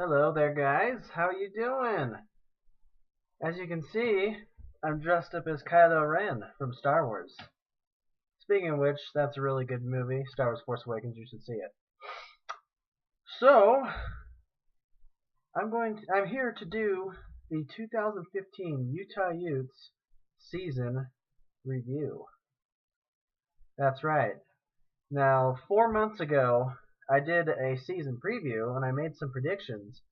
Hello there, guys. How you doing? As you can see, I'm dressed up as Kylo Ren from Star Wars. Speaking of which, that's a really good movie, Star Wars Force Awakens. You should see it. So, I'm here to do the 2015 Utah Utes season review. That's right. Now, 4 months ago, I did a season preview and I made some predictions,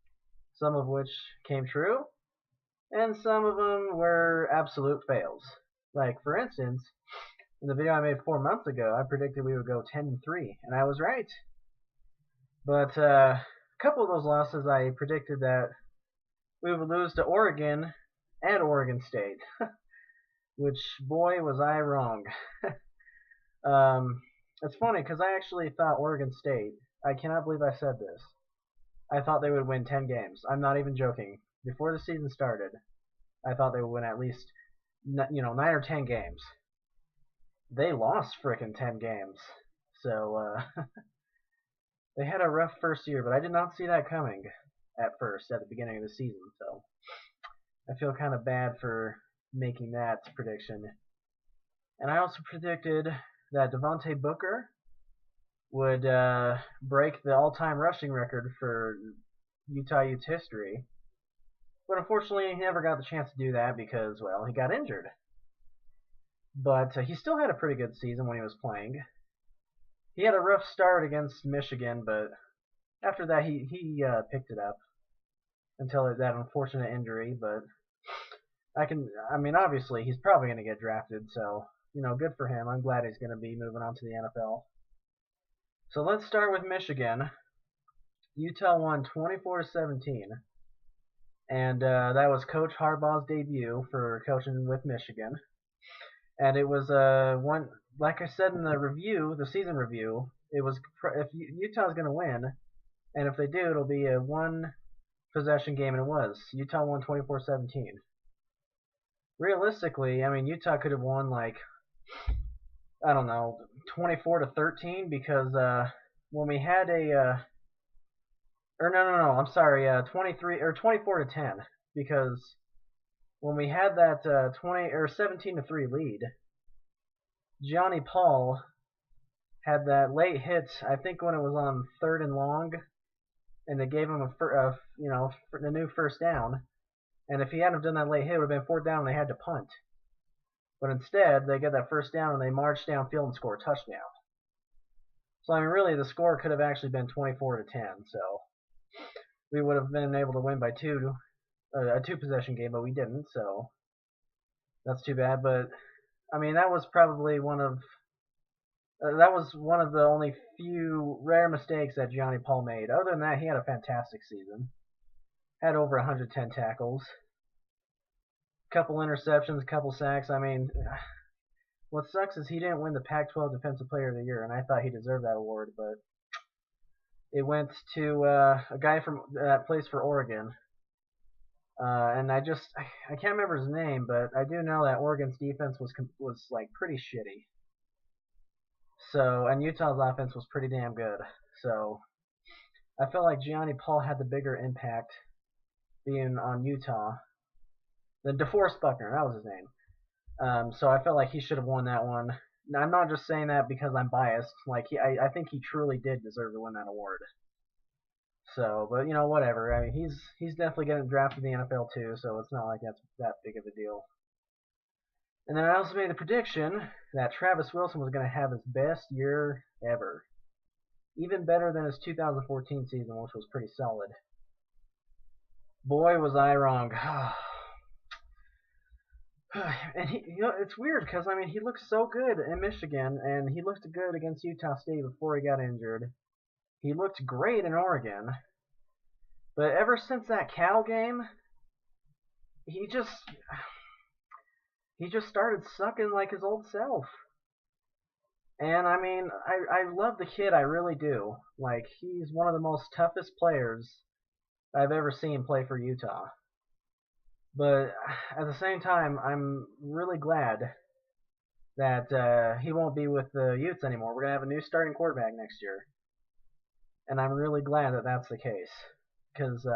some of which came true, and some of them were absolute fails. Like, for instance, in the video I made 4 months ago, I predicted we would go 10-3, and I was right. But a couple of those losses, I predicted that we would lose to Oregon and Oregon State, which, boy, was I wrong. It's funny, because I actually thought Oregon State, I cannot believe I said this, I thought they would win 10 games. I'm not even joking. Before the season started, I thought they would win at least 9 or 10 games. They lost frickin' 10 games. So, they had a rough first year, but I did not see that coming at first, at the beginning of the season. So, I feel kind of bad for making that prediction. And I also predicted that Devontae Booker would break the all-time rushing record for Utah Utes history. But unfortunately, he never got the chance to do that because, well, he got injured. But he still had a pretty good season when he was playing. He had a rough start against Michigan, but after that he picked it up until that unfortunate injury. But obviously he's probably going to get drafted, so good for him. I'm glad he's going to be moving on to the NFL. So let's start with Michigan. Utah won 24-17, and that was Coach Harbaugh's debut for coaching with Michigan. And it was one, like I said in the review, the season review, it was if Utah's going to win, and if they do, it'll be a one possession game, and it was. Utah won 24-17. Realistically, Utah could have won like, I don't know, 24-13 because when we had I'm sorry, 23 or 24-10 because when we had that 17-3 lead, Johnny Paul had that late hit. I think when it was on 3rd and long, and they gave him a new first down. And if he hadn't done that late hit, it would have been 4th down, and they had to punt. But instead, they get that first down, and they marched downfield and score a touchdown. So really, the score could have actually been 24-10. So we would have been able to win by a 2-possession game, but we didn't, so that's too bad. But that was probably one of the only few rare mistakes that Johnny Paul made. Other than that, he had a fantastic season. Had over 110 tackles, couple interceptions, couple sacks. What sucks is he didn't win the Pac-12 Defensive Player of the Year, and I thought he deserved that award, but it went to a guy from that plays for Oregon. And I can't remember his name, but I do know that Oregon's defense was like pretty shitty. So, and Utah's offense was pretty damn good. So, I felt like Gianni Paul had the bigger impact being on Utah than DeForest Buckner. That was his name. So I felt like he should have won that one. Now, I'm not just saying that because I'm biased. Like I think he truly did deserve to win that award. So, but whatever. He's definitely getting drafted in the NFL too, so it's not like that's that big of a deal. And then I also made the prediction that Travis Wilson was going to have his best year ever. Even better than his 2014 season, which was pretty solid. Boy, was I wrong. And it's weird because he looked so good in Michigan, and he looked good against Utah State before he got injured. He looked great in Oregon, but ever since that Cal game, he just started sucking like his old self. And I love the kid, I really do. Like, he's one of the most toughest players I've ever seen play for Utah. But at the same time, I'm really glad that he won't be with the Utes anymore. We're going to have a new starting quarterback next year. And I'm really glad that that's the case. because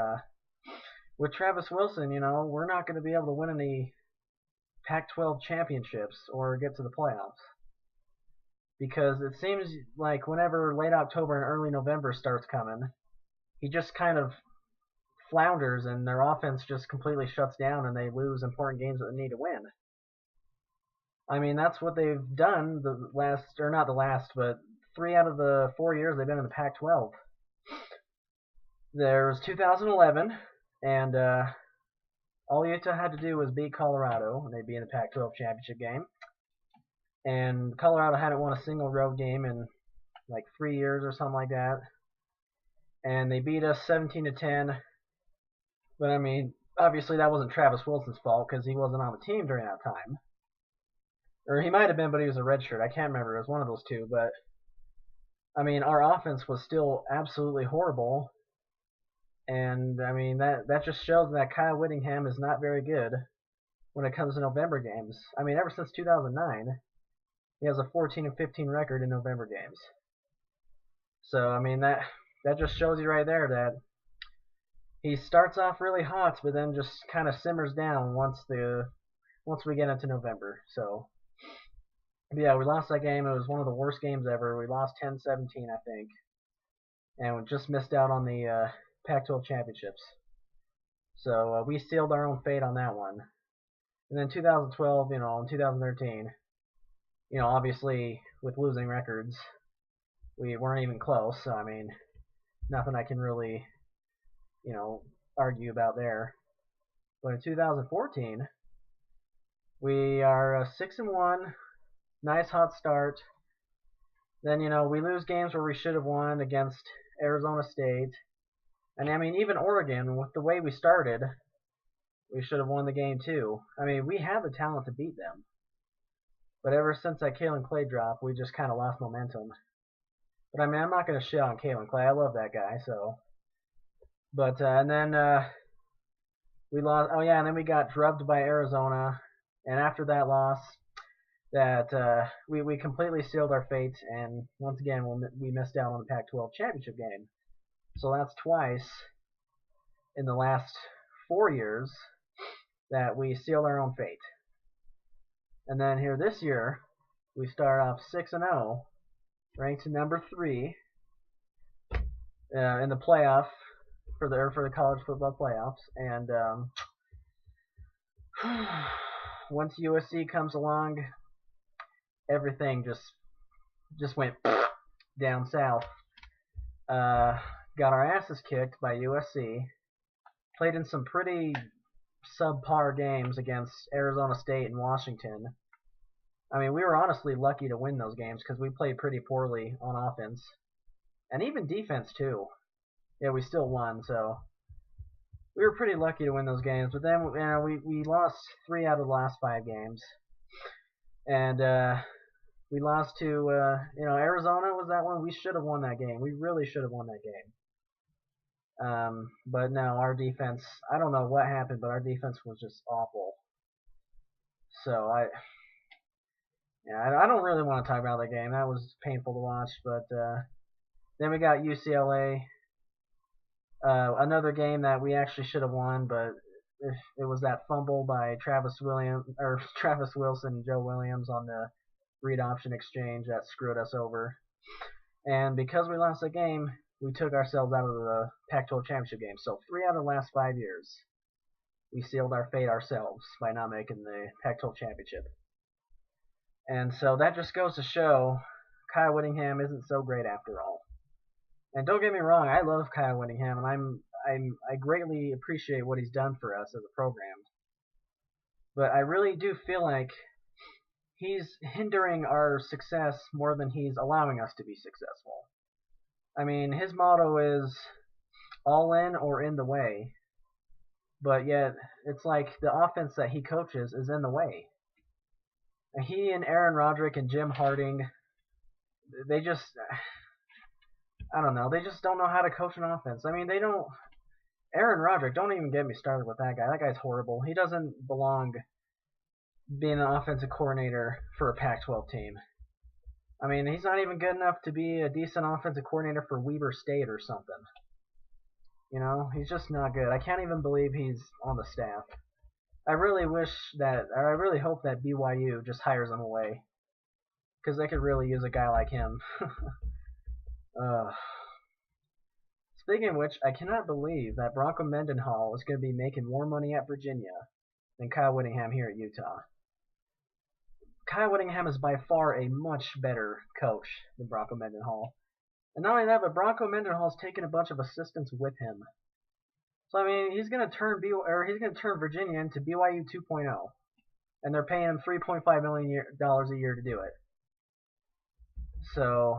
with Travis Wilson, we're not going to be able to win any Pac-12 championships or get to the playoffs. Because it seems like whenever late October and early November starts coming, he just kind of flounders and their offense just completely shuts down and they lose important games that they need to win. I mean, that's what they've done the last, or not the last, but 3 out of the 4 years they've been in the Pac-12. There was 2011, and all Utah had to do was beat Colorado, and they'd be in the Pac-12 championship game. And Colorado hadn't won a single road game in like 3 years or something like that. And they beat us 17-10. But I mean, obviously that wasn't Travis Wilson's fault because he wasn't on the team during that time. Or he might have been, but he was a redshirt. I can't remember. It was one of those two. But I mean, our offense was still absolutely horrible. And I mean, that just shows that Kyle Whittingham is not very good when it comes to November games. I mean, ever since 2009, he has a 14-15 record in November games. So I mean, that just shows you right there that he starts off really hot, but then just kind of simmers down once we get into November. So yeah, we lost that game. It was one of the worst games ever. We lost 10-17, I think, and we just missed out on the Pac-12 championships. So we sealed our own fate on that one. And then 2012, and 2013, obviously with losing records, we weren't even close. So I mean, nothing I can really, argue about there. But in 2014, we are 6-1, nice hot start. Then we lose games where we should have won against Arizona State. And I mean, even Oregon, with the way we started, we should have won the game too. I mean, we have the talent to beat them. But ever since that Kalen Clay drop, we just kind of lost momentum. But I mean, I'm not going to shit on Kalen Clay. I love that guy, so. But, and then we lost, and then we got drubbed by Arizona. And after that loss, we completely sealed our fate. And once again, we missed out on the Pac-12 championship game. So that's twice in the last 4 years that we sealed our own fate. And then here this year, we start off 6-0, ranked number 3 in the playoff for the college football playoffs. And once USC comes along, everything just went down south. Got our asses kicked by USC. Played in some pretty subpar games against Arizona State and Washington. I mean, we were honestly lucky to win those games because we played pretty poorly on offense. And even defense, too. Yeah, we still won, so we were pretty lucky to win those games. But then we lost 3 out of the last 5 games. And we lost to, Arizona was that one. We should have won that game. We really should have won that game. But no, our defense, I don't know what happened, but our defense was just awful. So I don't really want to talk about that game. That was painful to watch. But then we got UCLA. Another game that we actually should have won, but it was that fumble by Travis Wilson and Joe Williams on the read option exchange that screwed us over. And because we lost the game, we took ourselves out of the Pac-12 championship game. So 3 out of the last 5 years, we sealed our fate ourselves by not making the Pac-12 championship. And so that just goes to show Kyle Whittingham isn't so great after all. And don't get me wrong, I love Kyle Whittingham, and I greatly appreciate what he's done for us as a program. But I really do feel like he's hindering our success more than he's allowing us to be successful. I mean, his motto is all in or in the way. But yet, it's like the offense that he coaches is in the way. And he and Aaron Roderick and Jim Harding, they just, I don't know, they just don't know how to coach an offense. I mean, they don't, Aaron Roderick, don't even get me started with that guy. That guy's horrible. He doesn't belong being an offensive coordinator for a Pac-12 team. I mean, he's not even good enough to be a decent offensive coordinator for Weber State or something. You know, he's just not good. I can't even believe he's on the staff. I really hope that BYU just hires him away, because they could really use a guy like him. uh, Speaking of which, I cannot believe that Bronco Mendenhall is going to be making more money at Virginia than Kyle Whittingham here at Utah. Kyle Whittingham is by far a much better coach than Bronco Mendenhall. And not only that, but Bronco Mendenhall's taken a bunch of assistants with him. So I mean, he's gonna turn Virginia into BYU 2.0, and they're paying him $3.5 million a year to do it. So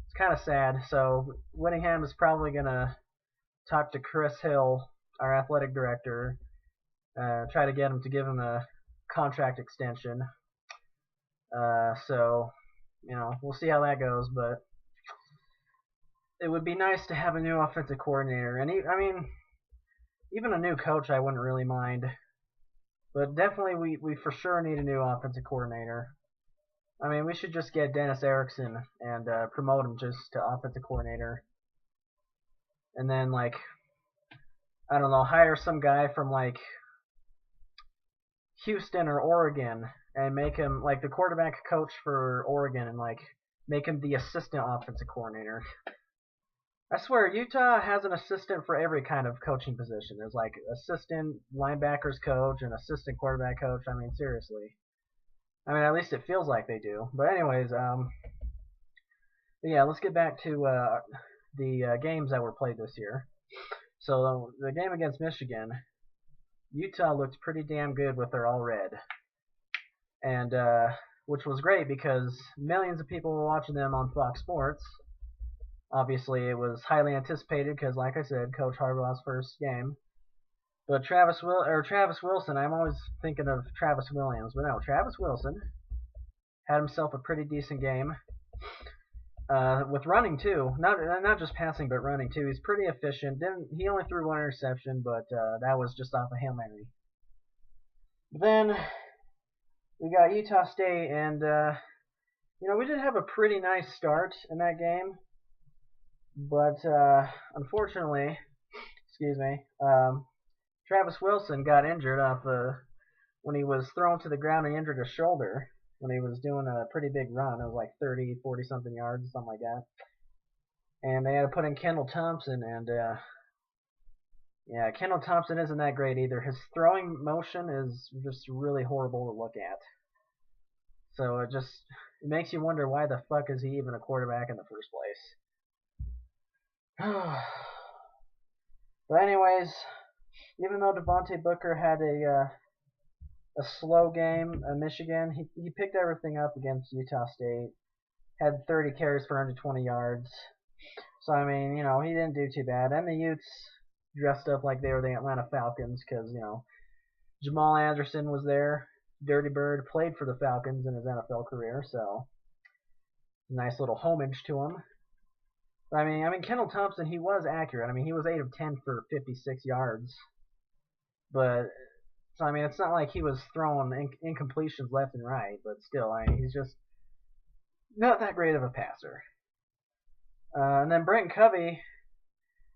it's kind of sad. So Whittingham is probably gonna talk to Chris Hill, our athletic director, try to get him to give him a contract extension. So you know, we'll see how that goes, but it would be nice to have a new offensive coordinator. And I mean, even a new coach I wouldn't really mind. But definitely we for sure need a new offensive coordinator. I mean, we should just get Dennis Erickson and promote him just to offensive coordinator. And then, like, I don't know, hire some guy from, like, Houston or Oregon and make him, like, the quarterback coach for Oregon and, like, make him the assistant offensive coordinator. I swear, Utah has an assistant for every kind of coaching position. There's like assistant linebackers coach and assistant quarterback coach. I mean, seriously. I mean, at least it feels like they do. But anyways, yeah, let's get back to the games that were played this year. So the game against Michigan, Utah looked pretty damn good with their all red, and which was great because millions of people were watching them on Fox Sports. Obviously, it was highly anticipated because, like I said, Coach Harbaugh's first game. But Travis Wilson, I'm always thinking of Travis Williams, but no, Travis Wilson had himself a pretty decent game with running too. Not just passing, but running too. He's pretty efficient. He only threw one interception, but that was just off a Hail Mary. But then we got Utah State, and you know, we did have a pretty nice start in that game. But unfortunately, Travis Wilson got injured when he was thrown to the ground and injured his shoulder when he was doing a pretty big run. It was like 30, 40 something yards, something like that. And they had to put in Kendall Thompson, and yeah, Kendall Thompson isn't that great either. His throwing motion is just really horrible to look at. So it makes you wonder, why the fuck is he even a quarterback in the first place? But anyways, even though Devontae Booker had a slow game at Michigan, he picked everything up against Utah State. Had 30 carries for 120 yards. So I mean, you know, he didn't do too bad. And the Utes dressed up like they were the Atlanta Falcons because, you know, Jamal Anderson was there. Dirty Bird played for the Falcons in his NFL career, so nice little homage to him. I mean, Kendall Thompson, he was accurate. I mean, he was 8 of 10 for 56 yards. But, so I mean, it's not like he was throwing incompletions left and right. But still, I mean, he's just not that great of a passer. And then Brent Covey,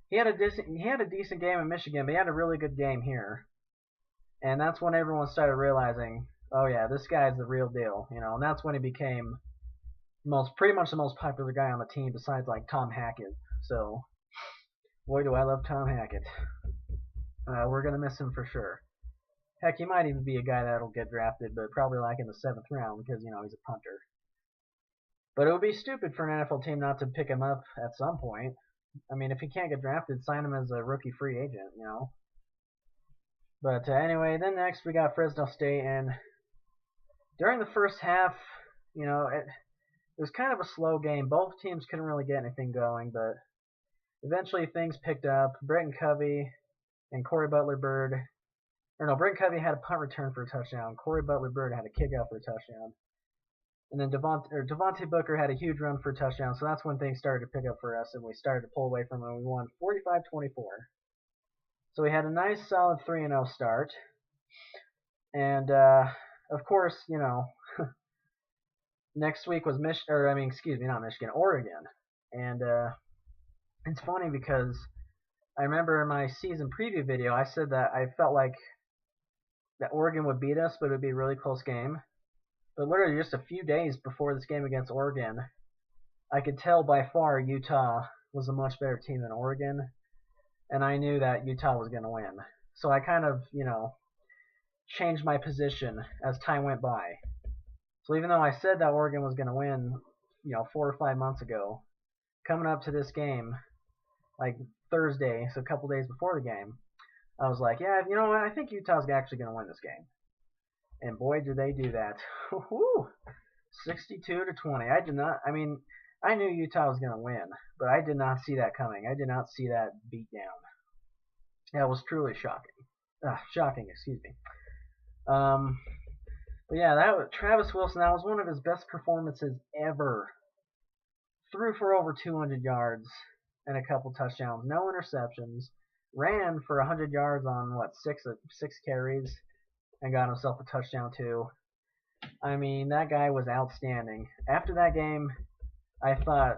he had a decent game in Michigan, but he had a really good game here. And that's when everyone started realizing, oh yeah, this guy's the real deal, you know. And that's when he became pretty much the most popular guy on the team, besides like Tom Hackett. So, boy, do I love Tom Hackett. We're gonna miss him for sure. Heck, he might even be a guy that'll get drafted, but probably like in the 7th round because, you know, he's a punter. But it would be stupid for an NFL team not to pick him up at some point. I mean, if he can't get drafted, sign him as a rookie free agent, you know. But anyway, then next we got Fresno State, and during the first half, you know, it was kind of a slow game. Both teams couldn't really get anything going, but eventually things picked up. Brenton Covey and Corey Butler-Bird, Brenton Covey had a punt return for a touchdown. Corey Butler-Bird had a kick out for a touchdown. And then Devontae Booker had a huge run for a touchdown, so that's when things started to pick up for us, and we started to pull away from them. We won 45-24. So we had a nice, solid 3-0 start. And, of course, you know, next week was Oregon. And it's funny because I remember in my season preview video, I said that I felt like that Oregon would beat us, but it would be a really close game. But literally just a few days before this game against Oregon, I could tell by far Utah was a much better team than Oregon, and I knew that Utah was going to win. So I kind of, changed my position as time went by. So even though I said that Oregon was going to win, 4 or 5 months ago, coming up to this game, like Thursday, so a couple days before the game, I was like, yeah, you know what? I think Utah's actually going to win this game. And boy, did they do that. 62-20. I knew Utah was going to win, but I did not see that coming. I did not see that beat down. That was truly shocking. Shocking, excuse me. But yeah, that was Travis Wilson. That was one of his best performances ever. Threw for over 200 yards and a couple touchdowns, no interceptions. Ran for 100 yards on six carries, and got himself a touchdown too. I mean, that guy was outstanding. After that game, I thought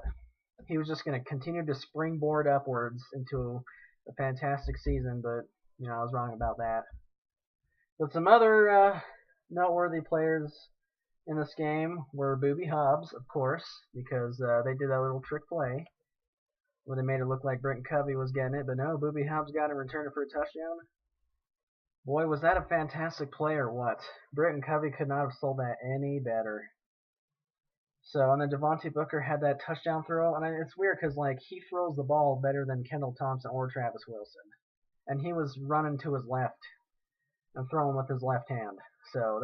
he was just going to continue to springboard upwards into a fantastic season, but I was wrong about that. But some other noteworthy players in this game were Booby Hobbs, of course, because they did that little trick play where they made it look like Britton Covey was getting it, but no, Booby Hobbs got him returned for a touchdown. Boy, was that a fantastic play or what? Britton Covey could not have sold that any better. So, and then Devontae Booker had that touchdown throw, and it's weird because he throws the ball better than Kendall Thompson or Travis Wilson, and he was running to his left and throwing with his left hand. So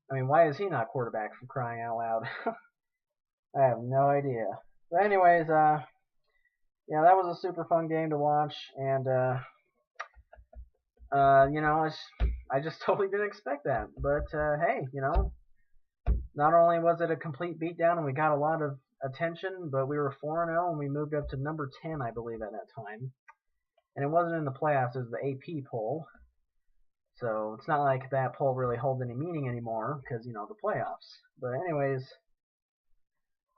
why is he not quarterback, for crying out loud? I have no idea. But anyways, that was a super fun game to watch, and I just totally didn't expect that. But hey, not only was it a complete beatdown and we got a lot of attention, but we were 4-0 and we moved up to number 10, I believe, at that time. And it wasn't in the playoffs; it was the AP poll. So it's not like that poll really holds any meaning anymore because, the playoffs. But anyways,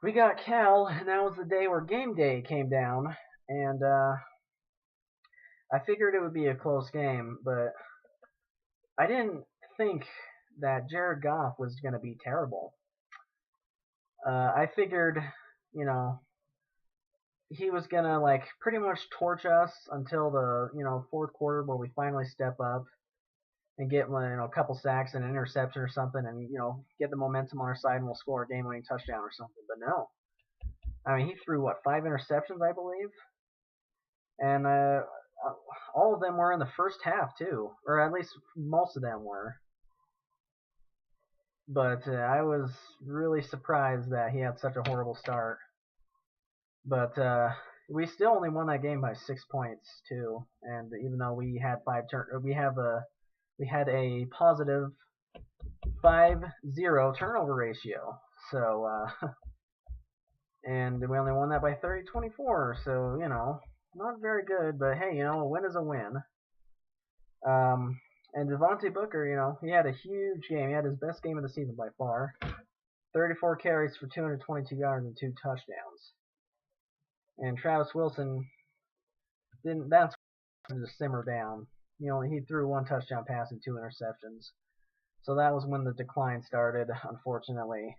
we got Cal, and that was the day where game day came down. And I figured it would be a close game, but I didn't think that Jared Goff was going to be terrible. I figured, he was going to, pretty much torch us until the, fourth quarter where we finally step up and get a couple sacks and an interception or something, and get the momentum on our side, and we'll score a game-winning touchdown or something. But no, he threw 5 interceptions, I believe, and all of them were in the first half too, or at least most of them were. But I was really surprised that he had such a horrible start. But we still only won that game by 6 points too, and even though we had we had a positive 5-0 turnover ratio. So, and we only won that by 30-24. So, not very good. But hey, a win is a win. And Devontae Booker, he had a huge game. He had his best game of the season by far. 34 carries for 222 yards and 2 touchdowns. And Travis Wilson that's just simmer down. He threw 1 touchdown pass and 2 interceptions. So that was when the decline started, unfortunately.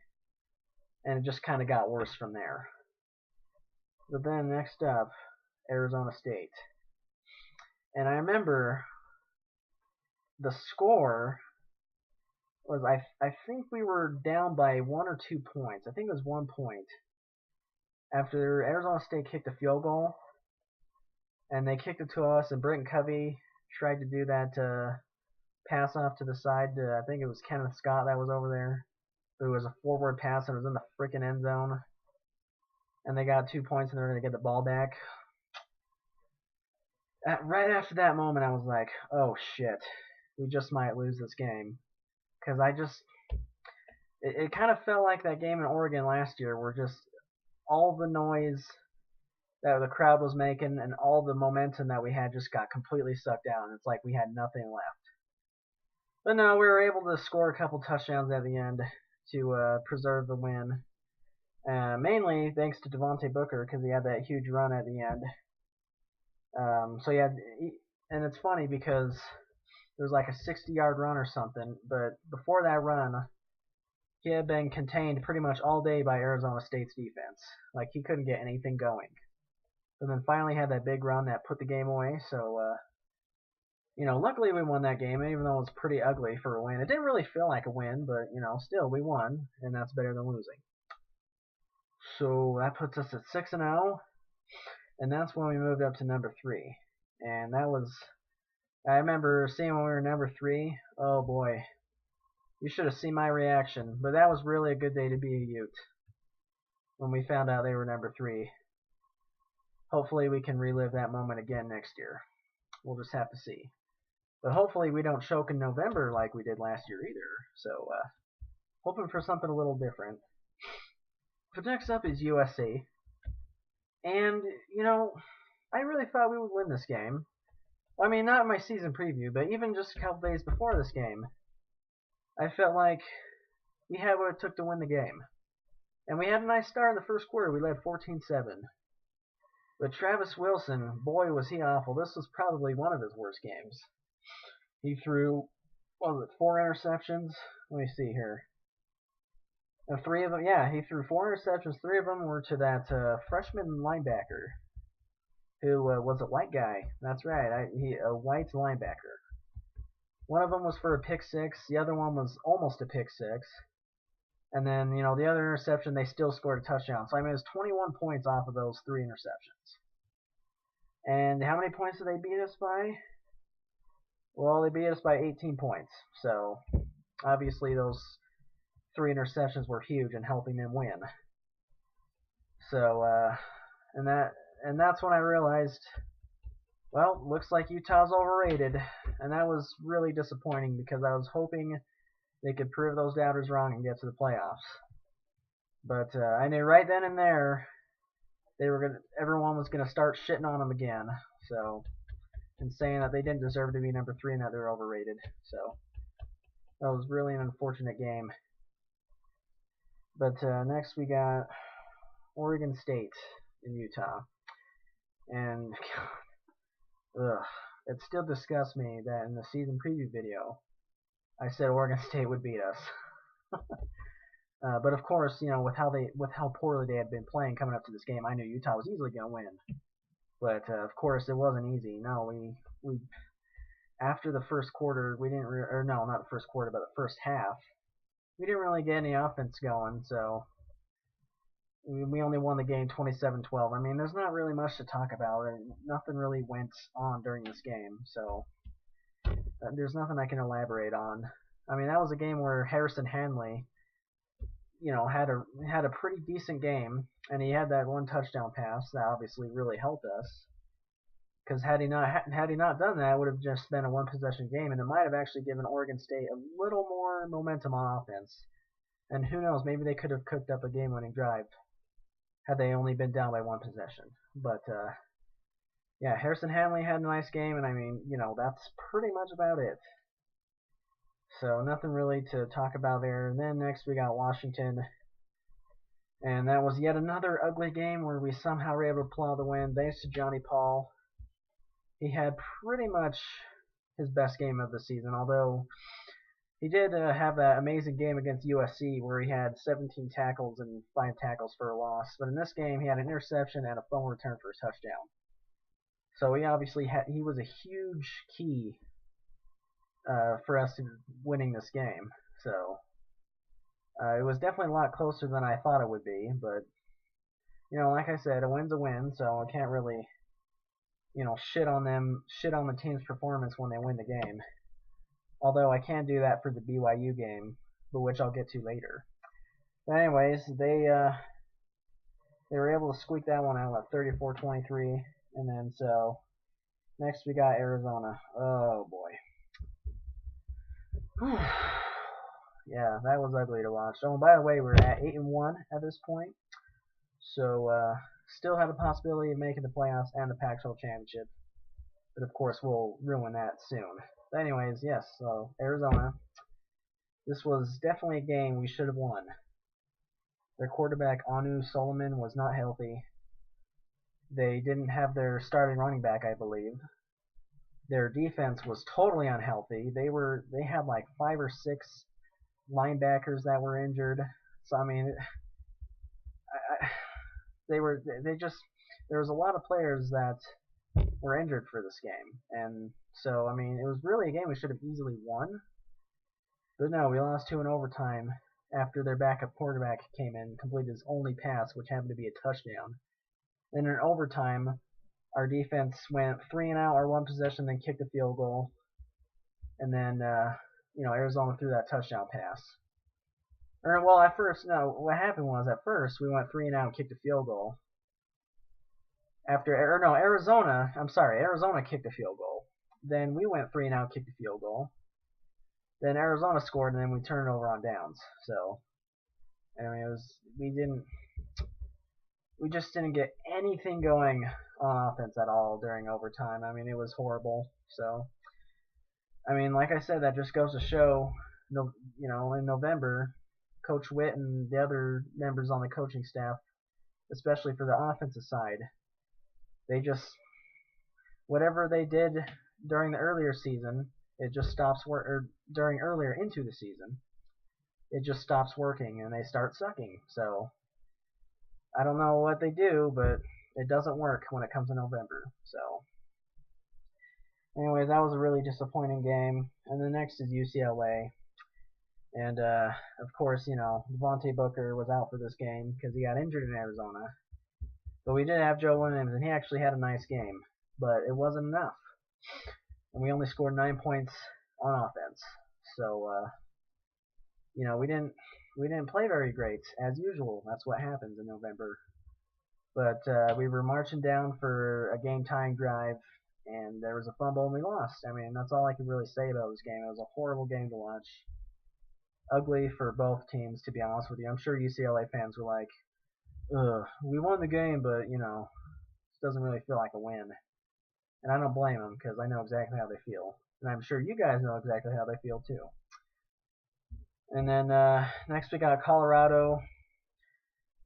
And it just kind of got worse from there. But then next up, Arizona State. And I remember the score was, I think we were down by 1 or 2 points. I think it was 1 point. After Arizona State kicked a field goal, and they kicked it to us, and Britton Covey tried to do that pass off to the side to, I think it was Kenneth Scott that was over there. It was a forward pass and it was in the freaking end zone. And they got 2 points and they're going to get the ball back. Right after that moment, I was like, oh shit, we just might lose this game. Because it kind of felt like that game in Oregon last year where just all the noise that the crowd was making and all the momentum that we had just got completely sucked out. It's like we had nothing left. But no, we were able to score a couple touchdowns at the end to preserve the win. Mainly thanks to Devontae Booker because he had that huge run at the end. So yeah, and it's funny because it was like a 60-yard run or something, but before that run, he had been contained pretty much all day by Arizona State's defense. Like he couldn't get anything going. And then finally had that big run that put the game away. So luckily we won that game, even though it was pretty ugly for a win. It didn't really feel like a win, but still we won, and that's better than losing. So that puts us at 6-0, and that's when we moved up to number 3. And that was, I remember seeing when we were number 3. Oh boy, you should have seen my reaction. But that was really a good day to be a Ute when we found out they were number 3. Hopefully we can relive that moment again next year. We'll just have to see. But hopefully we don't choke in November like we did last year either. So hoping for something a little different. But next up is USC. And, I really thought we would win this game. I mean, not in my season preview, but even just a couple days before this game. I felt like we had what it took to win the game. And we had a nice start in the first quarter. We led 14-7. But Travis Wilson, boy, was he awful. This was probably one of his worst games. He threw, 4 interceptions? Let me see here. 3 of them, yeah, he threw 4 interceptions. 3 of them were to that freshman linebacker, who was a white guy. That's right, a white linebacker. One of them was for a pick 6. The other one was almost a pick 6. And then, the other interception, they still scored a touchdown. So, I mean, it was 21 points off of those 3 interceptions. And how many points did they beat us by? Well, they beat us by 18 points. So, obviously, those 3 interceptions were huge in helping them win. So, and that's when I realized, well, looks like Utah's overrated. And that was really disappointing because I was hoping they could prove those doubters wrong and get to the playoffs. But I knew right then and there everyone was gonna start shitting on them again. So, and saying that they didn't deserve to be number 3 and that they're overrated. So that was really an unfortunate game. But next we got Oregon State in Utah, and it still disgusts me that in the season preview video I said Oregon State would beat us. But of course, with how poorly they had been playing coming up to this game, I knew Utah was easily going to win. But of course, it wasn't easy. No, we after the first quarter, we didn't, or no, not the first quarter, but the first half, we didn't really get any offense going. So we only won the game 27-12. I mean, there's not really much to talk about. Nothing really went on during this game, so there's nothing I can elaborate on. I mean, that was a game where Harrison Hanley, had a pretty decent game, and he had that 1 touchdown pass that obviously really helped us. Because had he not done that, it would have just been a 1-possession game, and it might have actually given Oregon State a little more momentum on offense. And who knows, maybe they could have cooked up a game-winning drive had they only been down by 1 possession. But yeah, Harrison Hanley had a nice game, and I mean, that's pretty much about it. So nothing really to talk about there. And then next we got Washington. And that was yet another ugly game where we somehow were able to pull out the win thanks to Johnny Paul. He had pretty much his best game of the season, although he did have that amazing game against USC where he had 17 tackles and 5 tackles for a loss. But in this game, he had an interception and a fumble return for a touchdown. So he obviously he was a huge key for us winning this game. So it was definitely a lot closer than I thought it would be. But, like I said, a win's a win, so I can't really, shit on the team's performance when they win the game. Although I can do that for the BYU game, but which I'll get to later. But anyways, they were able to squeak that one out at 34-23, and then so next we got Arizona. Oh boy. Yeah, that was ugly to watch. Oh, by the way, we're at 8-1 at this point, so still have the possibility of making the playoffs and the Pac-12 championship. But of course, we'll ruin that soon. But anyways, yes, so Arizona. This was definitely a game we should have won. Their quarterback, Anu Solomon, was not healthy. They didn't have their starting running back, I believe. Their defense was totally unhealthy. They had like 5 or 6 linebackers that were injured. So I mean, I, they just there was a lot of players that were injured for this game, and so I mean, it was really a game we should have easily won. But no, we lost 2 in overtime after their backup quarterback came in, completed his only pass, which happened to be a touchdown. Then in overtime, our defense went 3-and-out our one possession, then kicked a field goal, and then Arizona threw that touchdown pass. Or well, at first, no. What happened was at first we went 3-and-out and kicked a field goal. Arizona kicked a field goal. Then we went 3-and-out, kicked a field goal. Then Arizona scored, and then we turned it over on downs. So, I mean, we just didn't get anything going on offense at all during overtime. I mean, it was horrible. So, I mean, like I said, that just goes to show, in November, Coach Witt and the other members on the coaching staff, especially for the offensive side, they just, whatever they did during the earlier season, it just stops during earlier into the season, it just stops working and they start sucking. So I don't know what they do, but it doesn't work when it comes to November. So anyways, that was a really disappointing game. And the next is UCLA. And of course, Devontae Booker was out for this game because he got injured in Arizona. But we did have Joe Williams, and he actually had a nice game. But it wasn't enough. And we only scored 9 points on offense. So, we didn't play very great, as usual. That's what happens in November. But we were marching down for a game-tying drive, and there was a fumble, and we lost. I mean, that's all I can really say about this game. It was a horrible game to watch. Ugly for both teams, to be honest with you. I'm sure UCLA fans were like, ugh, we won the game, but, it doesn't really feel like a win. And I don't blame them, because I know exactly how they feel. And I'm sure you guys know exactly how they feel, too. And then next we got Colorado.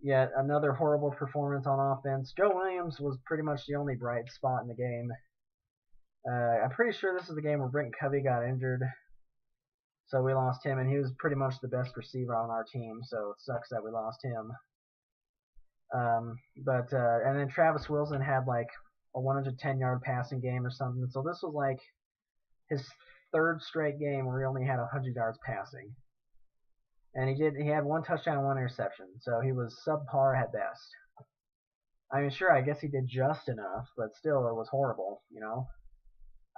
Yet another horrible performance on offense. Joe Williams was pretty much the only bright spot in the game. I'm pretty sure this is the game where Britton Covey got injured. So we lost him, and he was pretty much the best receiver on our team, so it sucks that we lost him. And then Travis Wilson had like a 110-yard passing game or something. So this was like his 3rd straight game where he only had 100 yards passing. And he had 1 touchdown and 1 interception, so he was subpar at best. I mean, sure, I guess he did just enough, but still, it was horrible,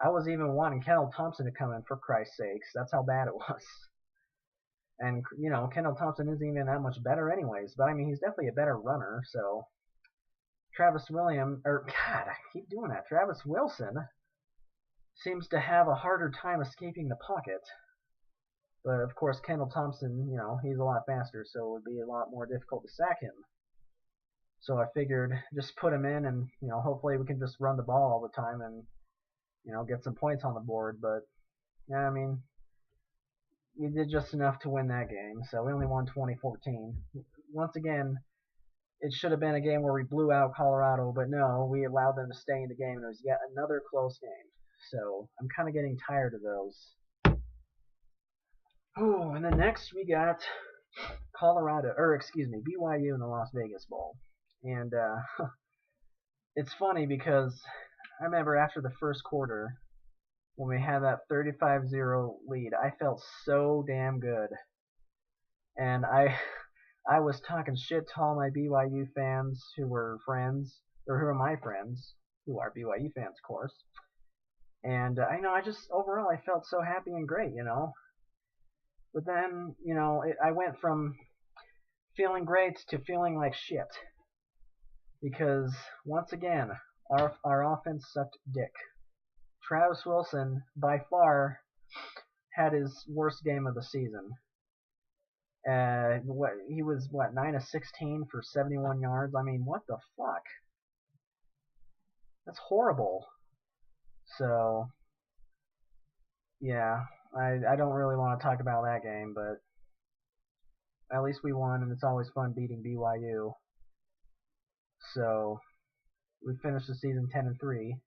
I was even wanting Kendall Thompson to come in, for Christ's sakes. That's how bad it was. And, Kendall Thompson isn't even that much better anyways, but I mean, he's definitely a better runner, so Travis Wilson seems to have a harder time escaping the pocket. But of course, Kendall Thompson, he's a lot faster, so it would be a lot more difficult to sack him. So I figured just put him in, and hopefully we can just run the ball all the time and get some points on the board. But yeah, I mean, we did just enough to win that game, so we only won 20-14. Once again, it should have been a game where we blew out Colorado, but no, we allowed them to stay in the game, and it was yet another close game. So I'm kind of getting tired of those. Oh, and then next we got BYU in the Las Vegas Bowl. And it's funny because I remember after the first quarter, when we had that 35-0 lead, I felt so damn good. And I was talking shit to all my BYU fans who were friends, or who are my friends, who are BYU fans, of course. And I just, overall, I felt so happy and great, But then, I went from feeling great to feeling like shit. Because, once again, our offense sucked dick. Travis Wilson, by far, had his worst game of the season. He was 9 of 16 for 71 yards. I mean, what the fuck? That's horrible. So, yeah, I don't really want to talk about that game, but at least we won, and it's always fun beating BYU. So, We finished the season 10-3,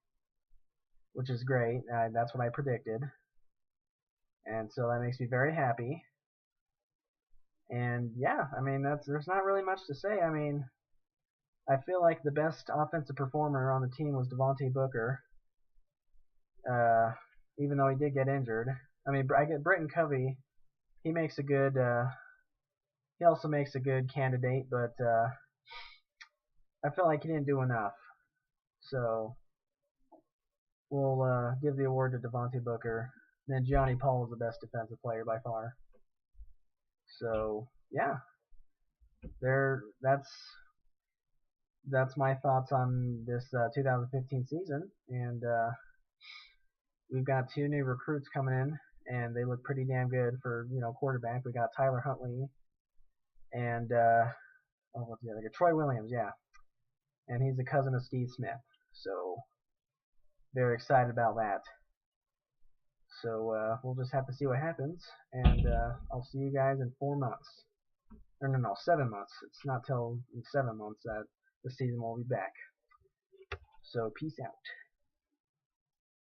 which is great. That's what I predicted, and so that makes me very happy. And yeah, I mean, there's not really much to say. I mean, I feel like the best offensive performer on the team was Devontae Booker, even though he did get injured. I mean, I get Britton Covey. He makes a good. He also makes a good candidate, but I feel like he didn't do enough. So we'll give the award to Devontae Booker. Then Johnny Paul was the best defensive player by far. So yeah, that's my thoughts on this 2015 season, and we've got 2 new recruits coming in, and they look pretty damn good for quarterback. We got Tyler Huntley and what's the other guy? Troy Williams, yeah, and he's a cousin of Steve Smith, so very excited about that. So we'll just have to see what happens, and I'll see you guys in 4 months. Or no, 7 months. It's not till in 7 months that the season will be back. So peace out.